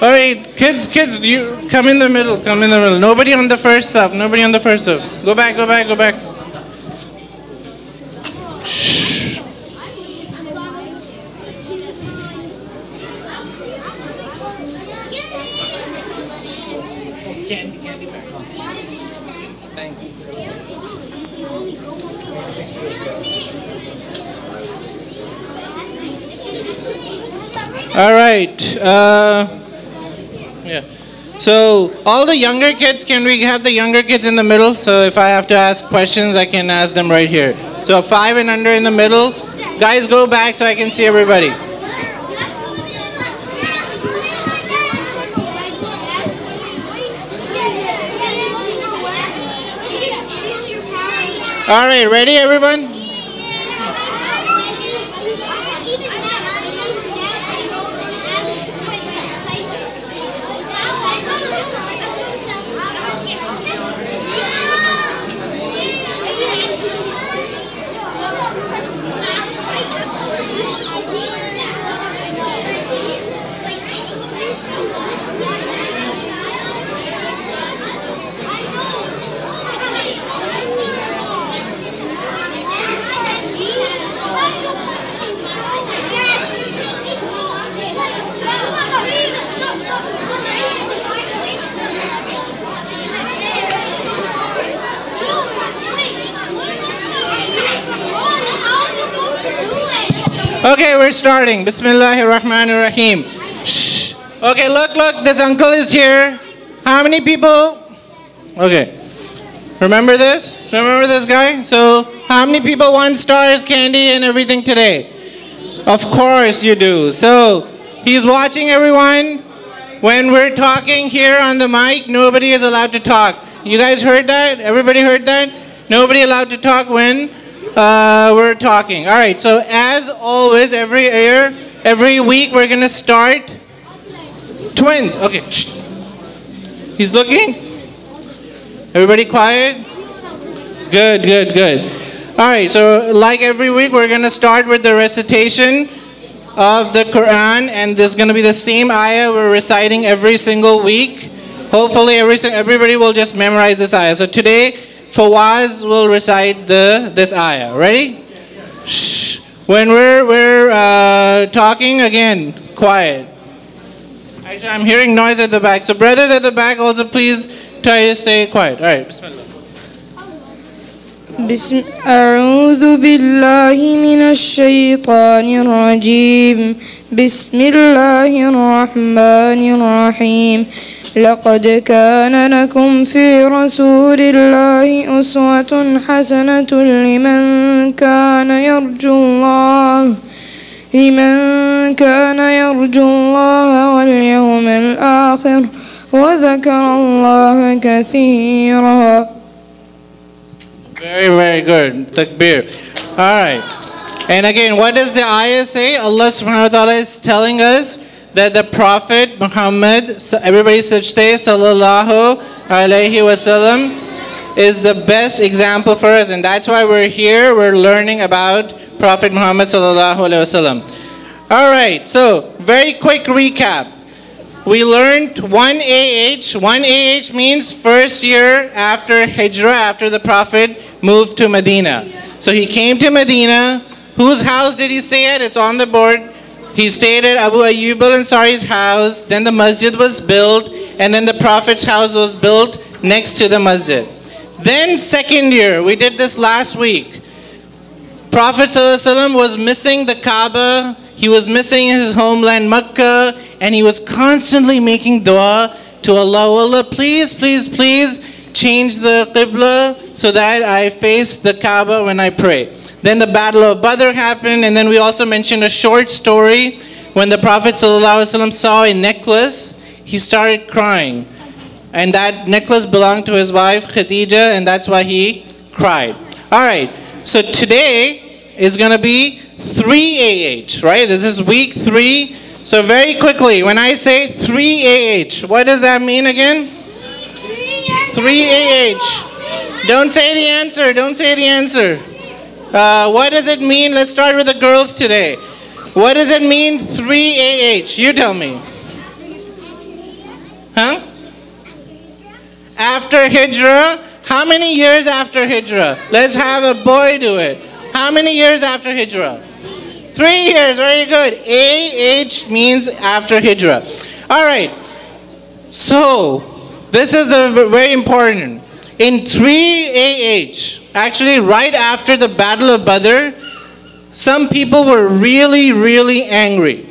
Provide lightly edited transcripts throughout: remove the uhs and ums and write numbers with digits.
All right, kids, you come in the middle. Come in the middle. Nobody on the first stop. Nobody on the first stop. Go back. Go back. Go back. Shh. Thanks. All right. Yeah. So all the younger kids, can we have the younger kids in the middle? So if I have to ask questions, I can ask them right here. So 5 and under in the middle. Guys, go back so I can see everybody. All right, ready everyone? Okay, we're starting. Bismillahirrahmanirrahim. Shh. Okay, look, this uncle is here. How many people? Okay. Remember this? Remember this guy? So, how many people want stars, candy, and everything today? Of course you do. So, he's watching everyone. When we're talking here on the mic, nobody is allowed to talk. You guys heard that? Everybody heard that? Nobody allowed to talk when we're talking. All right, so as always, every week, we're going to start twins. Okay. He's looking. Everybody quiet? Good. All right, so like every week, we're going to start with the recitation of the Quran, and this is going to be the same ayah we're reciting every single week. Hopefully, everybody will just memorize this ayah. So today, Fawaz will recite this ayah. Ready? Shh. When we're talking, again, quiet. Actually, I'm hearing noise at the back. So brothers at the back also, please try to stay quiet. All right. Bismillah. أعوذ بالله من الشيطان الرجيم بسم الله الرحمن الرحيم لقد كان لكم في رسول الله أسوة حسنة لمن كان يرجو الله واليوم الآخر وذكر الله كثيرا. Very good. Takbir. Alright. And again, what does the ayah say? Allah subhanahu wa ta'ala is telling us that the Prophet Muhammad, everybody say sallallahu alayhi wasallam, is the best example for us. And that's why we're here. We're learning about Prophet Muhammad sallallahu alayhi wasallam. Alright, so very quick recap. We learned 1AH. 1AH means first year after Hijrah, after the Prophet moved to Medina. So he came to Medina. Whose house did he stay at? It's on the board. He stayed at Abu Ayyub al-Ansari's house. Then the masjid was built. And then the Prophet's house was built next to the masjid. Then second year, we did this last week. Prophet ﷺ was missing the Kaaba. He was missing his homeland Makkah. And he was constantly making dua to Allah. Allah, please change the Qibla so that I face the Kaaba when I pray. Then the Battle of Badr happened, and then we also mentioned a short story. When the Prophet ﷺ saw a necklace, he started crying. And that necklace belonged to his wife Khadija, and that's why he cried. Alright, so today is going to be 3AH, right? This is week 3. So very quickly, when I say 3AH, what does that mean again? 3AH. Don't say the answer. Don't say the answer. What does it mean? Let's start with the girls today. What does it mean, 3AH? You tell me. Huh? After Hijrah. How many years after Hijrah? Let's have a boy do it. How many years after Hijrah? 3 years. Very good. AH means after Hijrah. All right. So, this is very important. In 3 AH, actually right after the Battle of Badr, some people were really, really angry.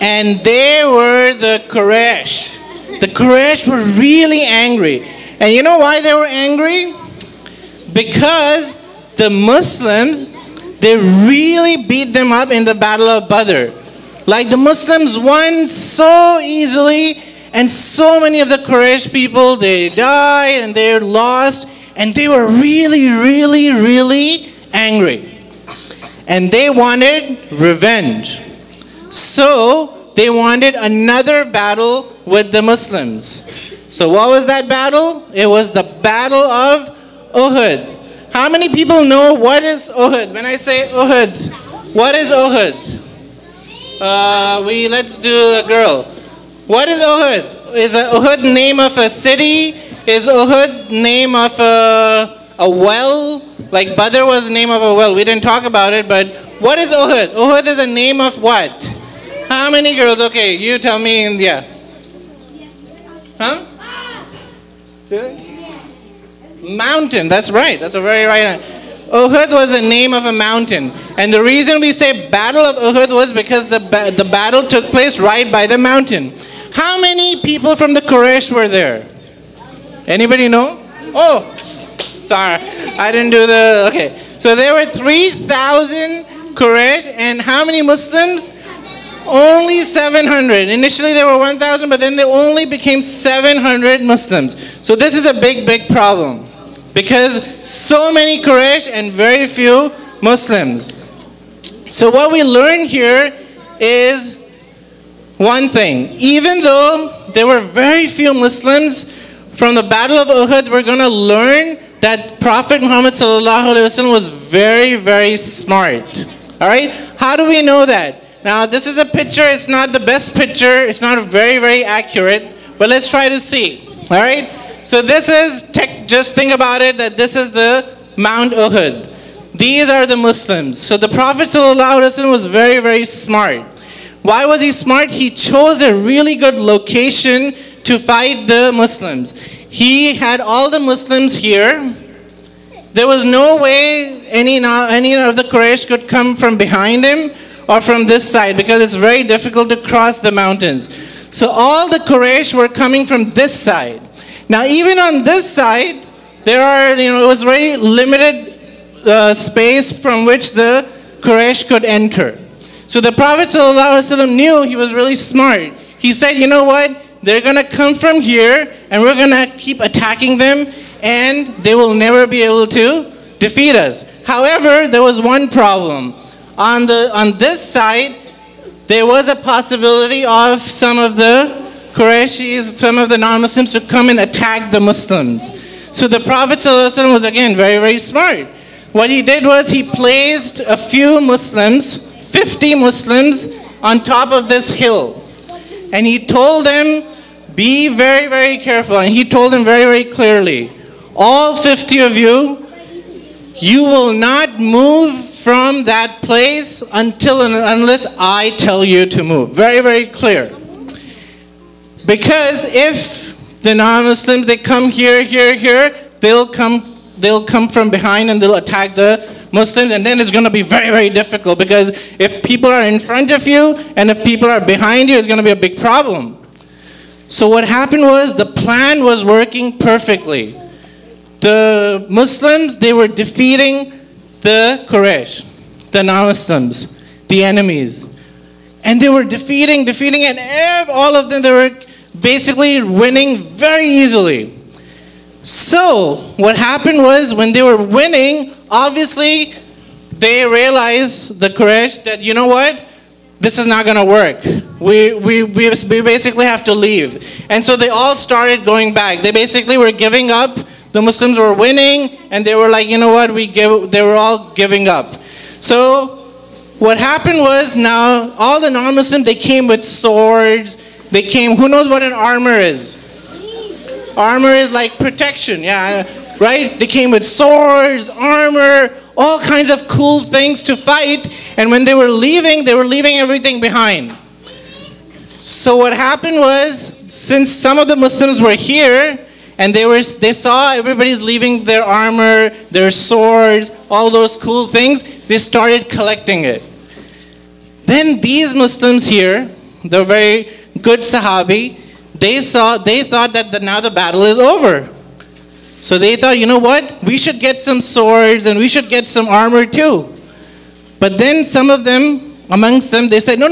And they were the Quraysh. The Quraysh were really angry. And you know why they were angry? Because the Muslims, they really beat them up in the Battle of Badr. Like the Muslims won so easily, and so many of the Quraysh people, they died and they lost, and they were really, really, really angry. And they wanted revenge. So they wanted another battle with the Muslims. So what was that battle? It was the Battle of Uhud. How many people know what is Uhud? When I say Uhud, what is Uhud? Let's do a girl. What is Uhud? Is Uhud name of a city? Is Uhud name of a well? Like Badr was the name of a well. We didn't talk about it, but what is Uhud? Uhud is a name of what? How many girls? Okay, you tell me in India. Huh? Mountain, that's right. That's a very right. Uhud was the name of a mountain. And the reason we say Battle of Uhud was because the battle took place right by the mountain. How many people from the Quraysh were there? Anybody know? Oh, sorry. I didn't do the, okay. So there were 3,000 Quraysh, and how many Muslims? Only 700. Initially there were 1,000, but then they only became 700 Muslims. So this is a big, big problem. Because so many Quraysh and very few Muslims. So what we learn here is one thing. Even though there were very few Muslims, from the Battle of Uhud, we're going to learn that Prophet Muhammad ﷺ was very, very smart. Alright? How do we know that? Now this is a picture. It's not the best picture. It's not very, very accurate. But let's try to see. Alright? So this is, just think about it, that this is the Mount Uhud. These are the Muslims. So the Prophet ﷺ was very, very smart. Why was he smart? He chose a really good location to fight the Muslims. He had all the Muslims here. There was no way any of the Quraysh could come from behind him or from this side, because it's very difficult to cross the mountains. So all the Quraysh were coming from this side. Now even on this side, there are, it was very limited space from which the Quraysh could enter. So the Prophet ﷺ knew, he was really smart. He said, you know what? They're going to come from here, and we're going to keep attacking them, and they will never be able to defeat us. However, there was one problem. On this side, there was a possibility of some of the Qurayshis, some of the non-Muslims, to come and attack the Muslims. So the Prophet ﷺ was again very, very smart. What he did was he placed a few Muslims, 50 Muslims, on top of this hill. And he told them, be very, very careful. And he told them very, very clearly, all 50 of you, you will not move from that place until and unless I tell you to move. Very, very clear. Because if the non-Muslims, they come here, they'll come from behind and they'll attack the Muslims, and then it's going to be very, very difficult, because if people are in front of you and if people are behind you, it's going to be a big problem. So what happened was, the plan was working perfectly. The Muslims, they were defeating the Quraysh, the non-Muslims, the enemies. And they were defeating, and all of them, they were basically winning very easily. So what happened was, when they were winning, obviously they realized, the Quraysh, that you know what, this is not going to work. We basically have to leave. And so they all started going back. They basically were giving up. The Muslims were winning, and they were like, you know what, they were all giving up. So what happened was, now all the non-Muslims, they came with swords They came, who knows what an armor is? Armor is like protection, yeah, right? They came with swords, armor, all kinds of cool things to fight. And when they were leaving everything behind. So what happened was, since some of the Muslims were here, and they saw everybody's leaving their armor, their swords, all those cool things, they started collecting it. Then these Muslims here, the very good Sahabi, they thought that now the battle is over. So they thought, you know what? We should get some swords and we should get some armor too. But then some of them, amongst them, they said, no.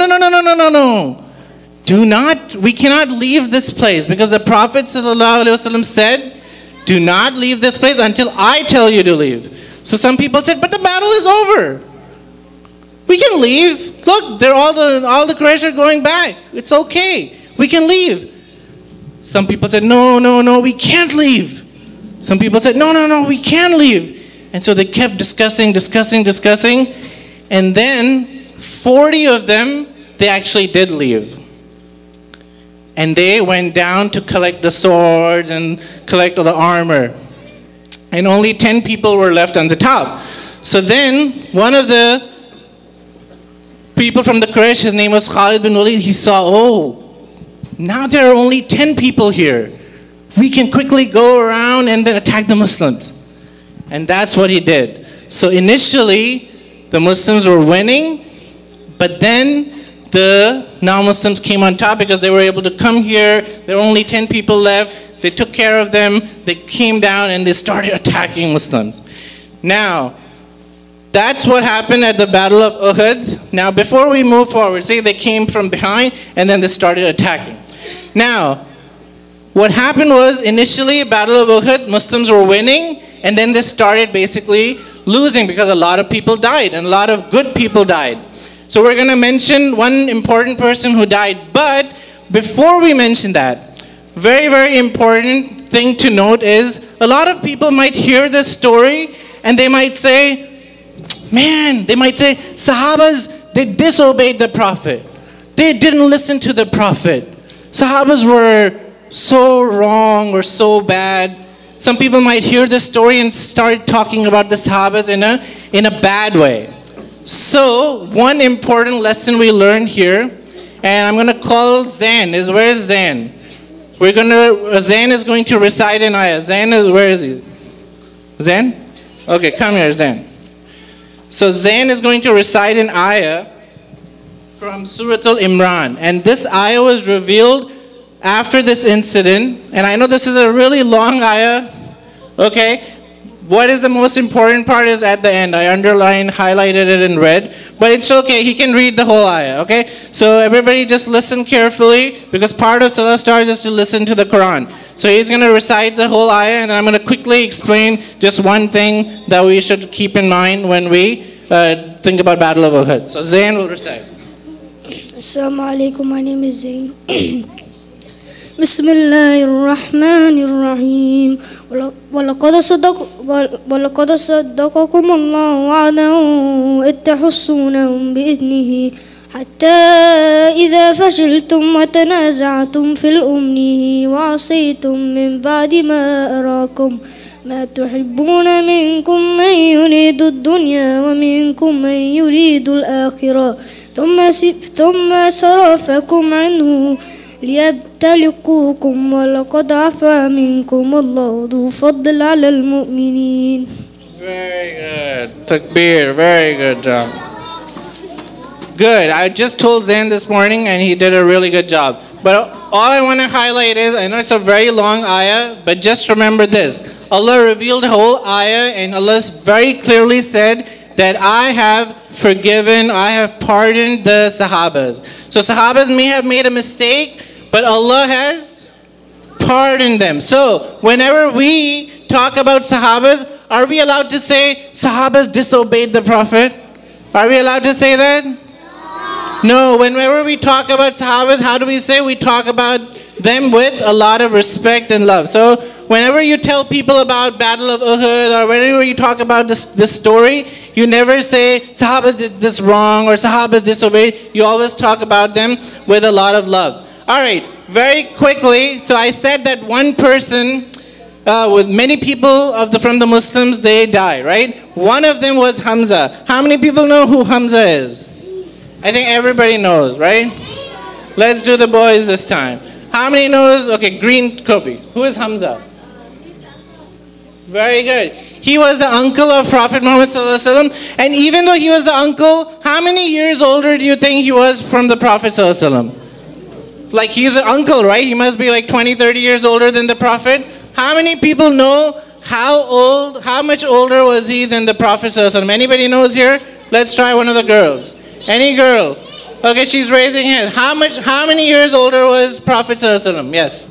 We cannot leave this place, because the Prophet ﷺ said, do not leave this place until I tell you to leave. So some people said, but the battle is over. We can leave. Look, all the Quraysh are going back. It's okay. We can leave. Some people said, no, we can't leave. Some people said, no, we can leave. And so they kept discussing. And then 40 of them, they actually did leave. And they went down to collect the swords and collect all the armor. And only 10 people were left on the top. So then one of the people from the Quraysh, his name was Khalid bin Walid, he saw, now there are only 10 people here. We can quickly go around and then attack the Muslims. And that's what he did. So initially, the Muslims were winning, but then the non-Muslims came on top because they were able to come here. There were only 10 people left. They took care of them. They came down and they started attacking Muslims. Now, that's what happened at the Battle of Uhud. Now, before we move forward, see, they came from behind and then they started attacking. Now, what happened was, initially, Battle of Uhud, Muslims were winning, and then they started basically losing because a lot of people died and a lot of good people died. So we're going to mention one important person who died. But before we mention that, very, very important thing to note is, a lot of people might hear this story and they might say, Sahabas, they disobeyed the Prophet. They didn't listen to the Prophet. Sahabas were so wrong or so bad. Some people might hear this story and start talking about the Sahabas in a bad way. So, one important lesson we learn here, and I'm going to call Zain. Where's Zain? Zain is going to recite an ayah. Where is he? Zain? Okay, come here, Zain. So Zain is going to recite an ayah from Surah Al-Imran. And this ayah was revealed after this incident. And I know this is a really long ayah. Okay? What is the most important part is at the end. I underlined, highlighted it in red. But it's okay. He can read the whole ayah. Okay? So everybody just listen carefully, because part of Salah Stars is to listen to the Quran. So he's going to recite the whole ayah, and then I'm going to quickly explain just one thing that we should keep in mind when we think about Battle of Uhud. So Zain will recite. Assalamu alaikum, my name is Zain. Bismillahir Rahmanir Rahim. وَلَقَدْ صَدَّقَكُمُ اللَّهُ وَعْدَهُ إِذْ تَحُسُّونَهُم بِإِذْنِهِ حَتَّى إِذَا فَشِلْتُمْ وَتَنَازَعْتُمْ فِي الْأَمْرِ وَعَصَيْتُمْ مِنْ بَعْدِ مَا أَرَاكُمْ مَا تُحِبُّونَ مِنْكُمْ مَنْ يُرِيدُ الدُّنْيَا وَمِنْكُمْ مَنْ يُرِيدُ الْآخِرَةَ ثُمَّ صَرَفَكُمْ عَنْهُ لِيَبْتَلِيَكُمْ وَلَقَدْ عَفَا مِنْكُمْ وَاللَّهُ ذُو فَضْلٍ عَلَى الْمُؤْمِنِينَ. Very good. Takbir. Very good job. Good. I just told Zain this morning and he did a really good job. But all I want to highlight is, I know it's a very long ayah, but just remember this. Allah revealed the whole ayah and Allah very clearly said that I have forgiven, I have pardoned the Sahabas. So Sahabas may have made a mistake, but Allah has pardoned them. So whenever we talk about Sahabas, are we allowed to say Sahabas disobeyed the Prophet? Are we allowed to say that? No. Whenever we talk about Sahabas, how do we say? We talk about them with a lot of respect and love. So whenever you tell people about Battle of Uhud, or whenever you talk about this story, you never say Sahabas did this wrong or Sahabas disobeyed. You always talk about them with a lot of love. All right, very quickly. So I said that one person, with many people from the Muslims, they die, right? One of them was Hamza. How many people know who Hamza is? I think everybody knows, right? Let's do the boys this time. How many knows? Okay, green copy. Who is Hamza? Very good. He was the uncle of Prophet Muhammad sallallahu alaihi wasallam. And even though he was the uncle, how many years older do you think he was from the Prophet sallallahu alaihi wasallam? Like he's an uncle, right? He must be like 20, 30 years older than the Prophet. How many people know how much older was he than the Prophet sallallahu alaihi wasallam? Anybody knows here? Let's try one of the girls. Any girl? Okay, she's raising her hand. How many years older was Prophet sallallahu alaihi wasallam? Yes.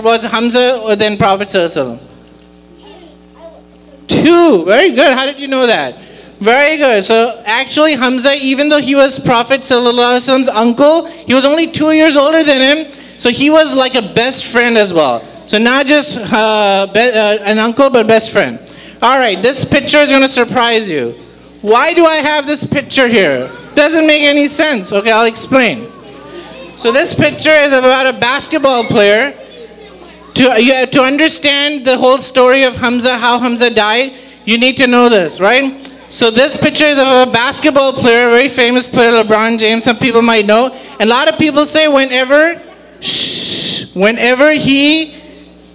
Was Hamza or then Prophet sallallahu alaihi wasallam? 2. Very good. How did you know that? Very good. So actually Hamza, even though he was Prophet sallallahu alaihi wasallam's uncle, he was only 2 years older than him. So he was like a best friend as well. So not just an uncle, but best friend. All right, this picture is going to surprise you. Why do I have this picture here? Doesn't make any sense. Okay, I'll explain. So this picture is about a basketball player. To understand the whole story of Hamza, how Hamza died, you need to know this, right? So this picture is of a basketball player, a very famous player, LeBron James. Some people might know. And a lot of people say whenever he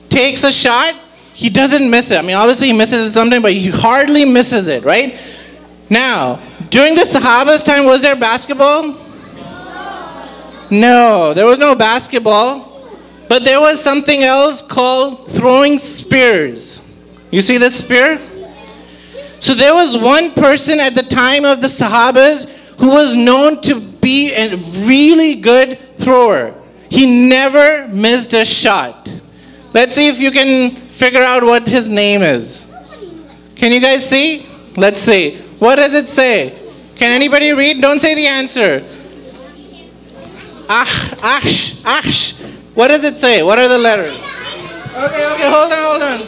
takes a shot, he doesn't miss it. I mean, obviously he misses it sometimes, but he hardly misses it, right? Now, during the Sahaba's time, was there basketball? No, there was no basketball. But there was something else called throwing spears. You see this spear? So there was one person at the time of the Sahabas who was known to be a really good thrower. He never missed a shot. Let's see if you can figure out what his name is. Can you guys see? Let's see. What does it say? Can anybody read? Don't say the answer. Ash. What does it say? What are the letters? Okay, hold on.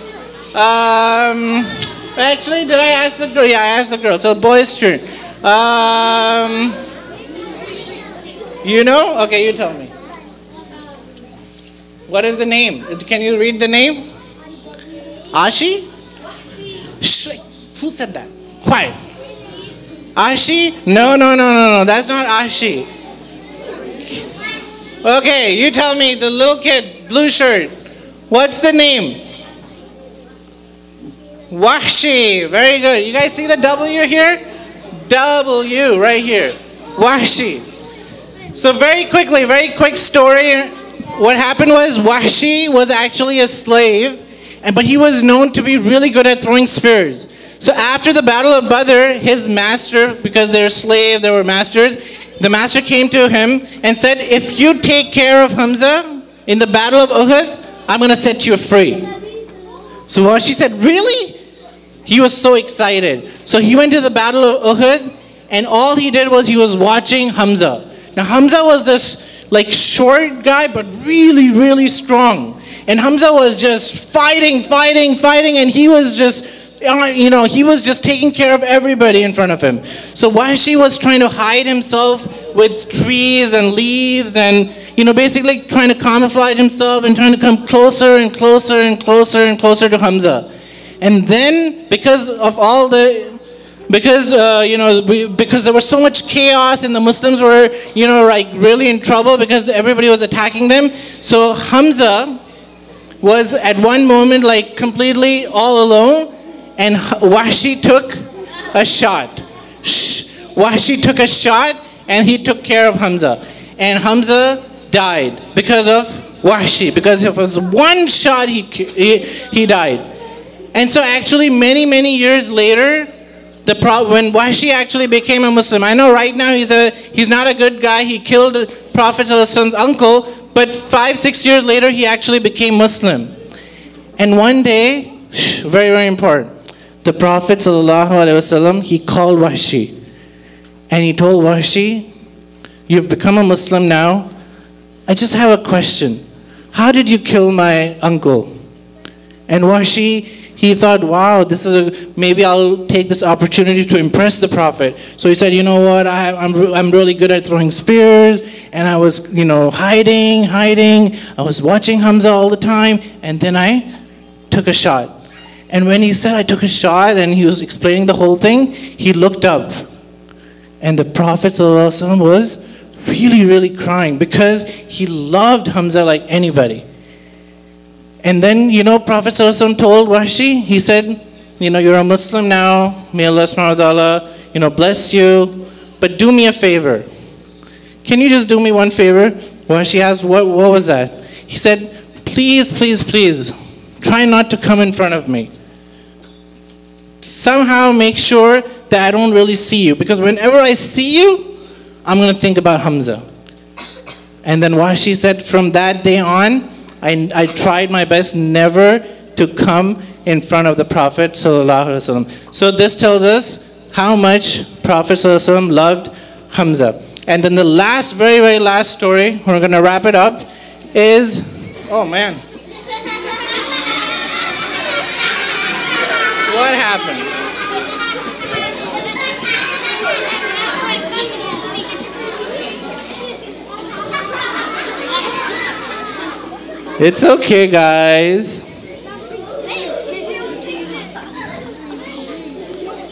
Actually, did I ask the girl? Yeah, I asked the girl. So boy's turn. You know? Okay, you tell me. What is the name? Can you read the name? Ashi? Shh. Who said that? Quiet. Ashi? No. That's not Ashi. Okay, you tell me, the little kid, blue shirt. What's the name? Wahshi. Very good. You guys see the W here? W right here. Wahshi. So very quick story. What happened was Wahshi was actually a slave, but he was known to be really good at throwing spears. So after the Battle of Badr, his master, because they're slaves, they were masters, the master came to him and said, if you take care of Hamza in the Battle of Uhud, I'm going to set you free. So Wahshi said, really? He was so excited. So he went to the Battle of Uhud, and all he did was he was watching Hamza. Now Hamza was this like short guy, but really strong. And Hamza was just fighting, and he was just, he was just taking care of everybody in front of him. So Wahshi was trying to hide himself with trees and leaves and, basically trying to camouflage himself and trying to come closer and closer to Hamza. And then because there was so much chaos and the Muslims were, really in trouble because everybody was attacking them. So Hamza was at one moment like completely all alone. And Wahshi took a shot. Wahshi took a shot and he took care of Hamza. And Hamza died because of Wahshi. Because if it was one shot, he died. And so actually many years later, when Wahshi actually became a Muslim, I know right now he's not a good guy. He killed Prophet ﷺ's uncle. But 5-6 years later, he actually became Muslim. And one day, very important, the Prophet ﷺ, he called Wahshi. And he told Wahshi, you've become a Muslim now. I just have a question. How did you kill my uncle? And Wahshi, he thought, wow, maybe I'll take this opportunity to impress the Prophet. So he said, you know what, I'm really good at throwing spears, and I was, hiding. I was watching Hamza all the time, and then I took a shot. And when he said I took a shot, and he was explaining the whole thing, he looked up. And the Prophet ﷺ was really, really crying because he loved Hamza like anybody. And then, Prophet ﷺ told Wahshi, he said, you're a Muslim now. May Allah subhanahu wa ta'ala, bless you. But do me a favor. Can you just do me one favor? Wahshi asked, what was that? He said, please, try not to come in front of me. Somehow make sure that I don't really see you. Because whenever I see you, I'm going to think about Hamza. And then Wahshi said, from that day on, I tried my best never to come in front of the Prophet ﷺ. So this tells us how much Prophet ﷺ loved Hamza. And then the last, very, very last story, we're going to wrap it up, is, oh man. What happened? It's okay, guys.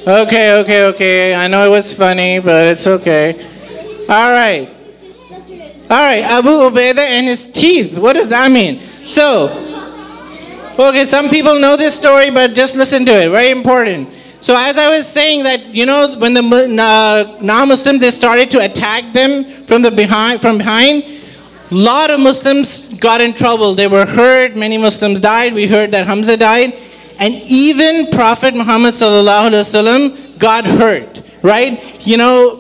Okay. I know it was funny, but it's okay. All right, Abu Ubaidah and his teeth. What does that mean? So, okay, some people know this story, but just listen to it. Very important. So as I was saying that, when the non-Muslims, they started to attack them from behind, a lot of Muslims got in trouble. They were hurt. Many Muslims died. We heard that Hamza died. And even Prophet Muhammad ﷺ got hurt, right?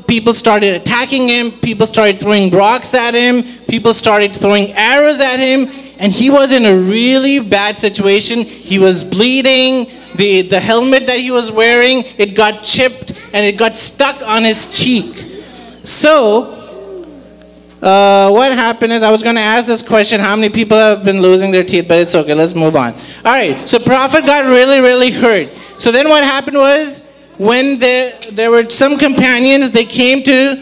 People started attacking him. People started throwing rocks at him. People started throwing arrows at him. And he was in a really bad situation. He was bleeding. The helmet that he was wearing, it got chipped and it got stuck on his cheek. So, what happened is, I was going to ask this question, how many people have been losing their teeth, but it's okay, let's move on. All right, so Prophet got really, really hurt. So then what happened was, when there were some companions, they came to,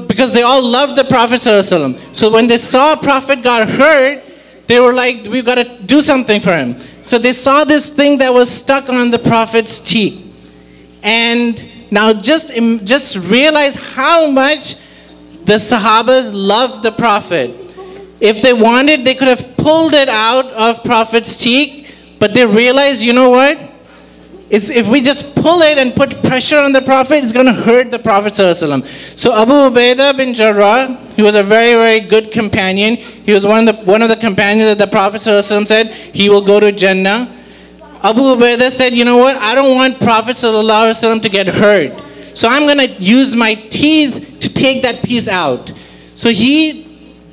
because they all loved the Prophet ﷺ. So when they saw Prophet got hurt, they were like, we've got to do something for him. So they saw this thing that was stuck on the Prophet's cheek. And now just realize how much the Sahabas loved the Prophet. If they wanted, they could have pulled it out of Prophet's cheek, but they realized, you know what? If we just pull it and put pressure on the Prophet, it's going to hurt the Prophet ﷺ. So Abu Ubaidah bin Jarrah, he was a very, very good companion. He was one of the companions that the Prophet ﷺ said, he will go to Jannah. Abu Ubaidah said, you know what? I don't want Prophet ﷺ to get hurt. So I'm going to use my teeth to take that piece out. So he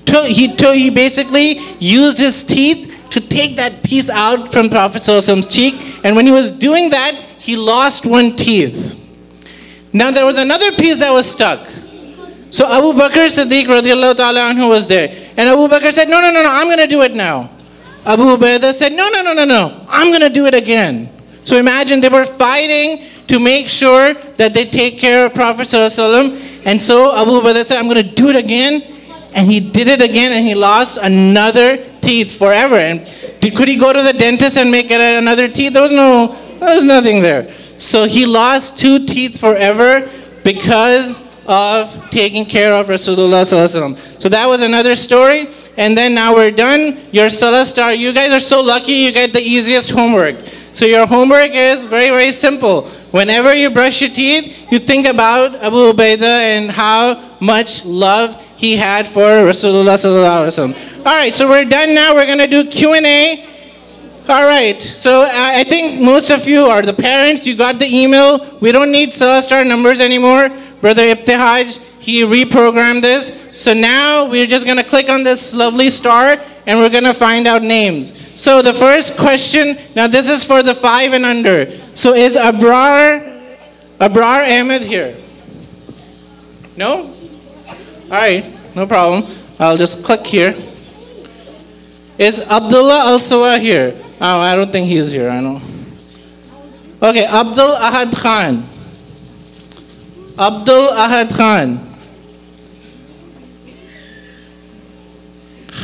basically used his teeth to take that piece out from Prophet ﷺ's cheek. And when he was doing that, he lost one tooth. Now there was another piece that was stuck. So Abu Bakr Siddiq radiallahu ta'ala anhu was there. And Abu Bakr said, no, I'm going to do it now. Abu Ubaidah said, no, I'm going to do it again. So imagine they were fighting to make sure that they take care of Prophet ﷺ. And so Abu Ubaidah said, I'm going to do it again. And he did it again, and he lost another teeth forever. And could he go to the dentist and make it another teeth? There was nothing there. So he lost 2 teeth forever because of taking care of Rasulullah ﷺ. So that was another story. And then now we're done. Your Salah star, you guys are so lucky, you get the easiest homework. So your homework is very, very simple. Whenever you brush your teeth, you think about Abu Ubaidah and how much love he had for Rasulullah ﷺ. All right, so we're done now. We're going to do Q&A. All right, so I think most of you are the parents. You got the email. We don't need Salah star numbers anymore. Brother Ibtihaj, he reprogrammed this. So now we're just going to click on this lovely star and we're going to find out names. So the first question, now this is for the 5 and under. So is Abrar Ahmed here? No? All right, no problem. I'll just click here. Is Abdullah Al-Sawa here? Oh, I don't think he's here. I know. Okay, Abdul Ahad Khan. Abdul Ahad Khan.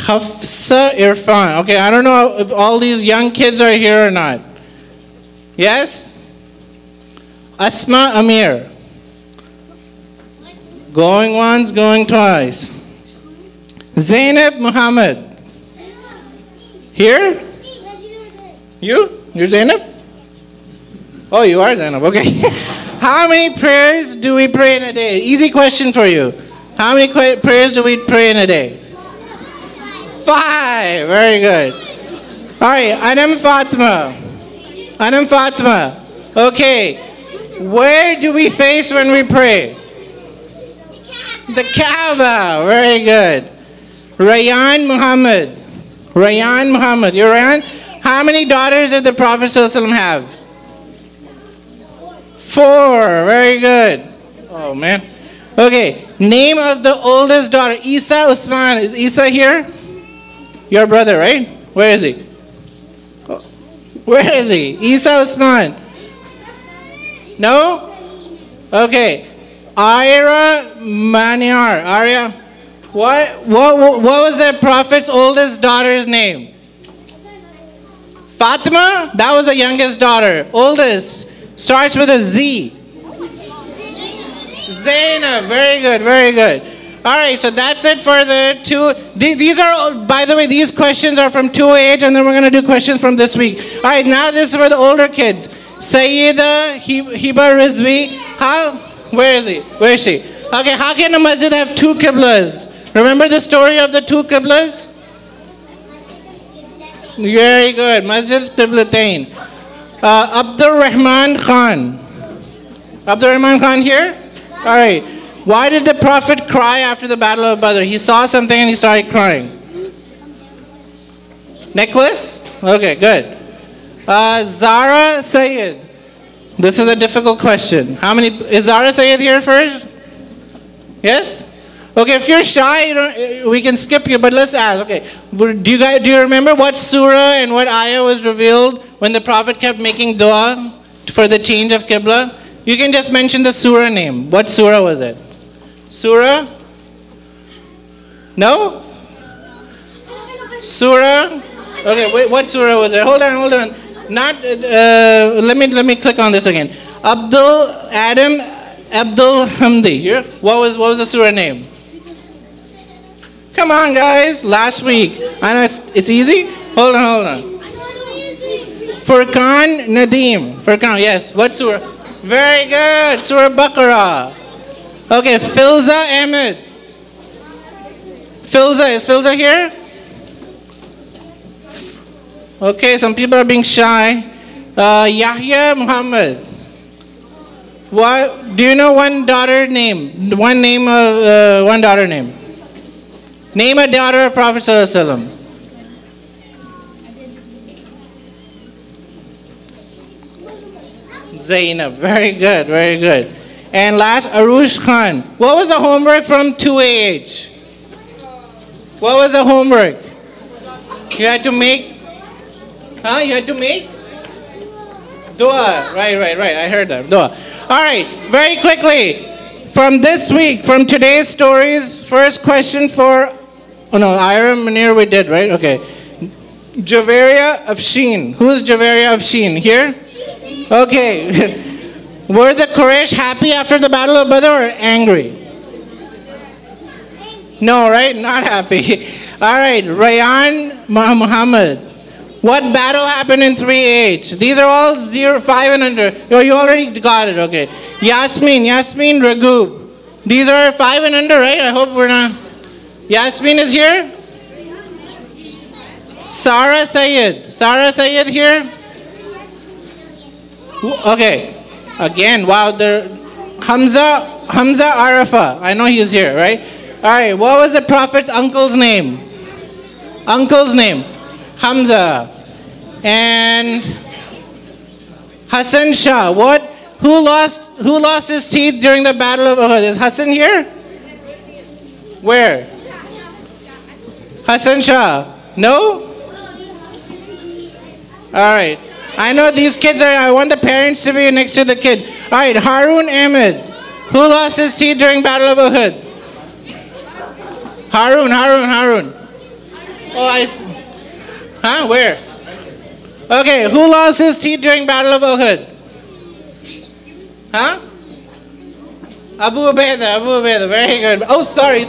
Hafsa Irfan. Okay, I don't know if all these young kids are here or not. Yes? Asma Amir. Going once, going twice. Zainab Muhammad. Here? You? You're Zainab? Oh, you are Zainab. Okay. How many prayers do we pray in a day? Easy question for you. How many prayers do we pray in a day? 5. Very good. All right. Anam Fatima. Anam Fatima. Okay. Where do we face when we pray? The Kaaba. Very good. Rayyan Muhammad. Rayyan Muhammad. You're Rayyan? How many daughters did the Prophet ﷺ have? 4. Very good. Oh, man. Okay. Name of the oldest daughter. Isa Usman. Is Isa here? Your brother, right? Where is he? Where is he? Isa Usman. No? Okay. Ira Maniar. Arya. What was the Prophet's oldest daughter's name? Fatima? That was the youngest daughter. Oldest. Starts with a Z. Zainab. Very good, very good. All right, so that's it for the 2. These are, by the way, these questions are from 2H, and then we're going to do questions from this week. All right, now this is for the older kids. Sayyida Hiba Rizvi. How? Where is he? Where is she? Okay, how can a masjid have 2 qiblas? Remember the story of the 2 qiblas? Very good. Masjid Qiblatain. Abdur Rahman Khan. Abdur Rahman Khan here? All right. Why did the Prophet cry after the Battle of Badr? He saw something and he started crying. Necklace? Okay, good. Zara Sayyid. This is a difficult question. How many? Is Zara Sayyid here first? Yes? Okay, if you're shy, we can skip you, but let's ask. Okay, do you remember what surah and what ayah was revealed when the Prophet kept making dua for the change of Qibla? You can just mention the surah name. What surah was it? Surah? No? Surah? Okay, wait, what surah was it? Hold on. Not, let me click on this again. Abdul Hamdi. Here? What was the surah name? Come on, guys. Last week. I know it's easy. Hold on. Furqan Nadim. Furqan, yes. What surah? Very good. Surah Baqarah. Okay, Filza Ahmed. Filza, is Filza here? Okay, some people are being shy. Yahya Muhammad. What? Do you know one daughter name? One daughter name. Name a daughter of Prophet ﷺ. Zainab. Very good, very good. And last, Arush Khan. What was the homework from 2AH? What was the homework? You had to make? Huh? You had to make? Dua. Right. I heard that. Dua. All right. Very quickly. From this week, from today's stories, first question for, Ira Munir we did, right? Okay. Javeria of Sheen. Who's Javeria of Sheen? Here? Okay. Were the Quraysh happy after the Battle of Badr or angry? No, right? Not happy. All right. Rayyan Muhammad. What battle happened in 3H? These are all 0, 5 and under. Oh, you already got it. Okay. Yasmin Ragoob. These are 5 and under, right? I hope we're not. Yasmin is here? Sarah Sayyid here? Okay. Again, wow. Hamza Arafa. I know he's here, right? All right. What was the Prophet's uncle's name? Hamza. And Hassan Shah. What? Who lost his teeth during the Battle of Uhud? Is Hassan here? Where? Hassan Shah. No? All right. I know these kids are, I want the parents to be next to the kid. All right, Harun Ahmed. Who lost his teeth during Battle of Uhud? Harun. Oh, where? Okay, who lost his teeth during Battle of Uhud? Huh? Abu Ubaidah, very good. Oh, sorry.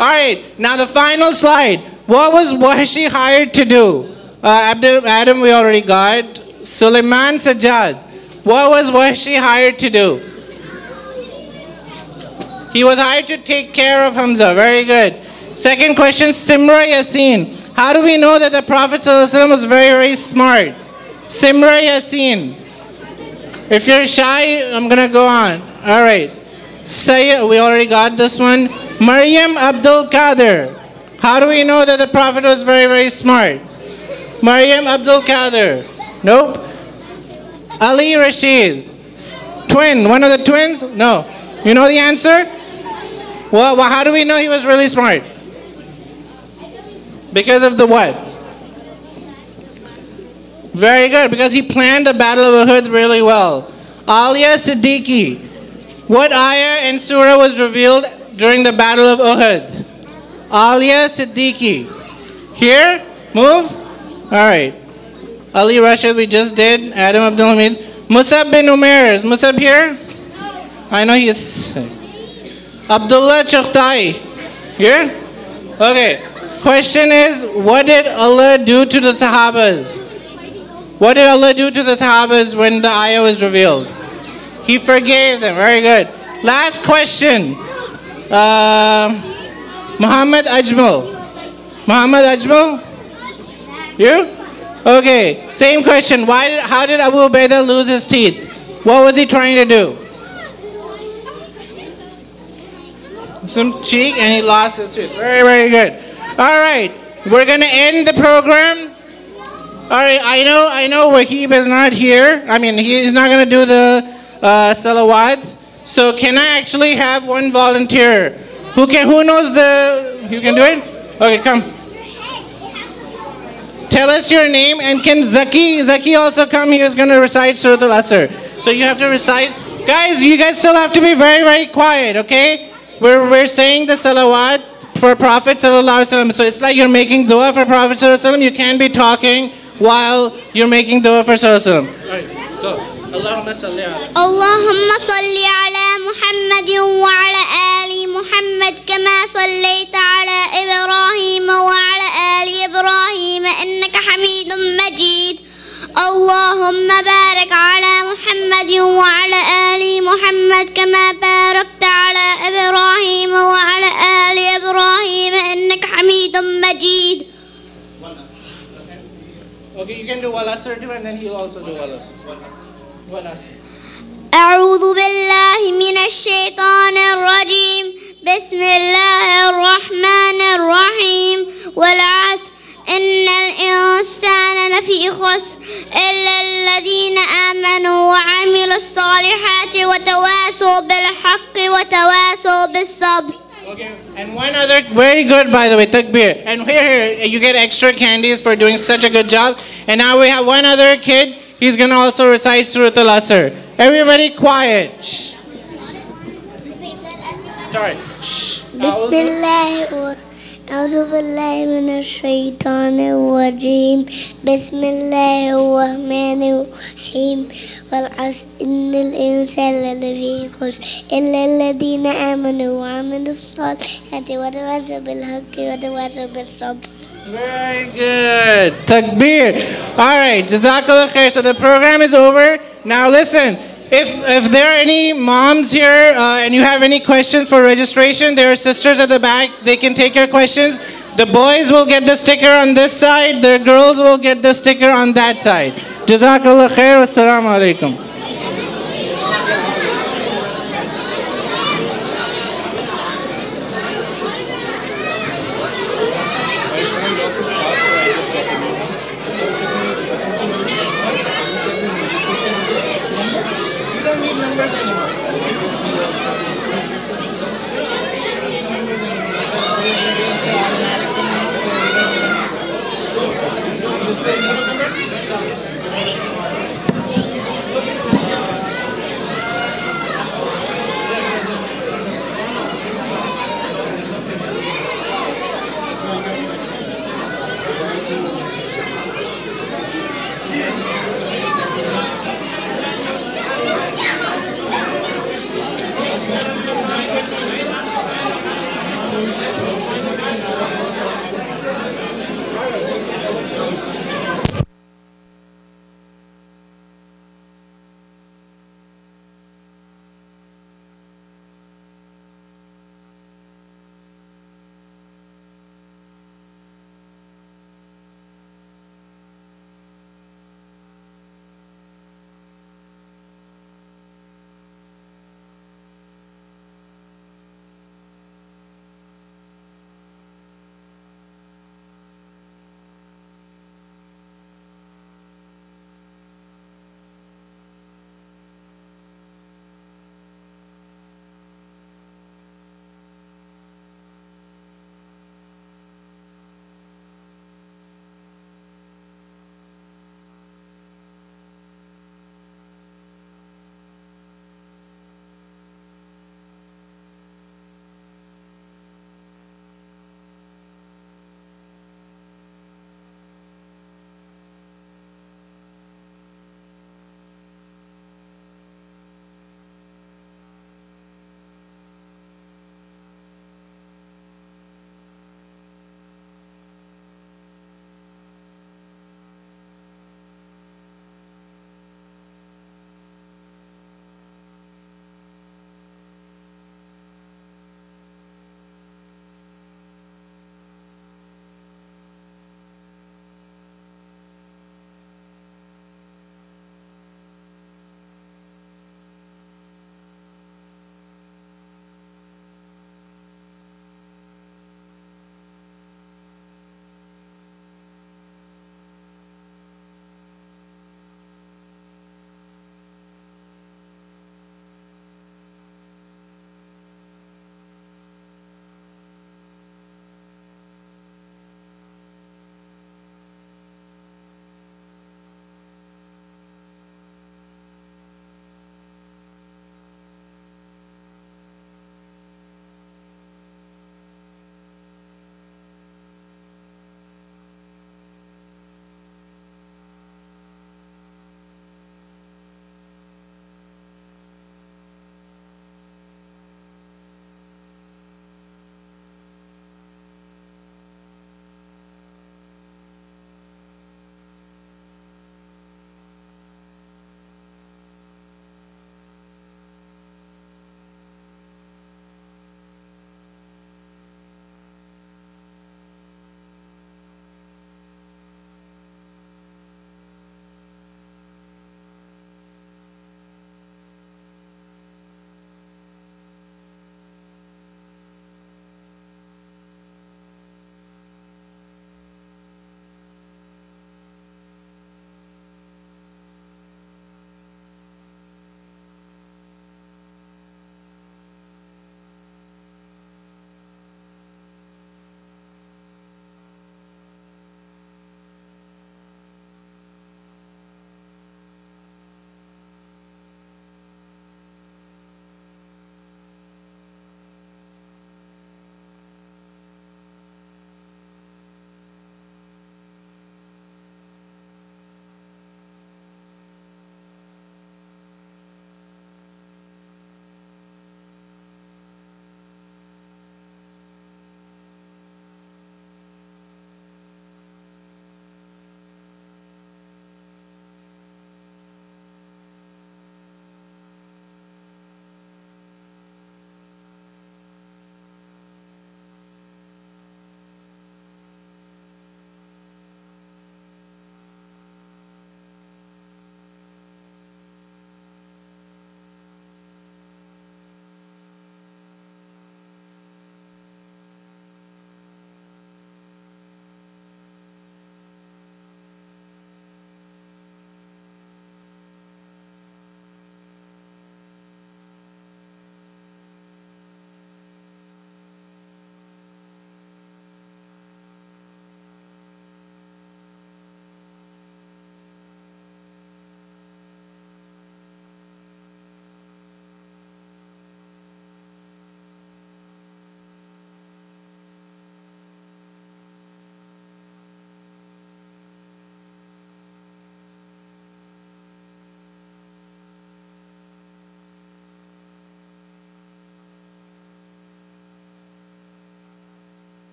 All right, now the final slide. What was Wahshi hired to do? Adam, we already got. Sulaiman Sajjad. What was Wahshi hired to do? He was hired to take care of Hamza. Very good. Second question, Simra Yasin. How do we know that the Prophet ﷺ was very, very smart? Simra Yasin. If you're shy, I'm going to go on. All right. Sayyid, we already got this one. Maryam Abdul Qadir. How do we know that the Prophet was very, very smart? Maryam Abdul Qadir. Nope. Ali Rashid. Twin. One of the twins? No. You know the answer? Well, how do we know he was really smart? Because of the what? Very good. Because he planned the Battle of Uhud really well. Alia Siddiqui. What ayah and surah was revealed during the Battle of Uhud? Alia Siddiqui. Here? Move? Alright. Ali Rashid we just did. Adam Abdul Hamid. Musab bin Umair. Is Musab here? I know he is. Abdullah Chakhtai. Here? Okay. Question is, what did Allah do to the Sahabas? What did Allah do to the Sahabas when the ayah was revealed? He forgave them. Very good. Last question. Muhammad Ajmal. Muhammad Ajmal? You? Okay. Same question. How did Abu Ubaidah lose his teeth? What was he trying to do? Some cheek and he lost his tooth. Very, very good. All right. We're going to end the program. All right. I know Wahib is not here. I mean, he's not going to do the salawat. So can I actually have one volunteer? Who knows you can do it? Okay, come. Tell us your name, and can Zaki also come? He is going to recite Surah Al-Asr. So you have to recite. Guys, you guys still have to be very, very quiet, okay? We're saying the salawat for Prophet Sallallahu Alaihi Wasallam. So it's like you're making dua for Prophet Sallallahu Alaihi Wasallam. You can't be talking while you're making dua for Sallallahu Alaihi Wasallam. All right, go. Allahumma salli ala Muhammadin wa ala ali Muhammad kama sallaita ala Ibrahim wa ala ali Ibrahim innaka Hamidum Majid. Allahumma barik ala Muhammadin wa ala ali Muhammad kama barakta ala Ibrahim wa ala ali Ibrahim innaka Hamidum Majid. Okay, you can do wal asr too, and then he'll also do wal asr. أعوذ بالله من الشيطان الرجيم بسم الله الرحمن الرحيم والعصر إن الإنسان لفي خسر إلا الذين آمنوا وعملوا الصالحات وتواصوا بالحق وتواصوا بالصبر. Okay, and one other, very good by the way, takbir. And here, you get extra candies for doing such a good job. And now we have one other kid. He's going to also recite Surah Al-Asr. Everybody quiet. Shh. Start. Shh. Bismillah. أعوذ بالله من الشيطان الرجيم بسم الله الرحمن الرحيم والعصر إن الإنسان لفي خسر إلا الذين آمنوا وعملوا الصالحات وتواصوا بالحق وتواصوا بالصبر. Very good. Takbir. All right. Jazakallah khair. So the program is over. Now listen. If there are any moms here and you have any questions for registration, there are sisters at the back. They can take your questions. The boys will get the sticker on this side. The girls will get the sticker on that side. Jazakallah khair. Wassalamu alaikum.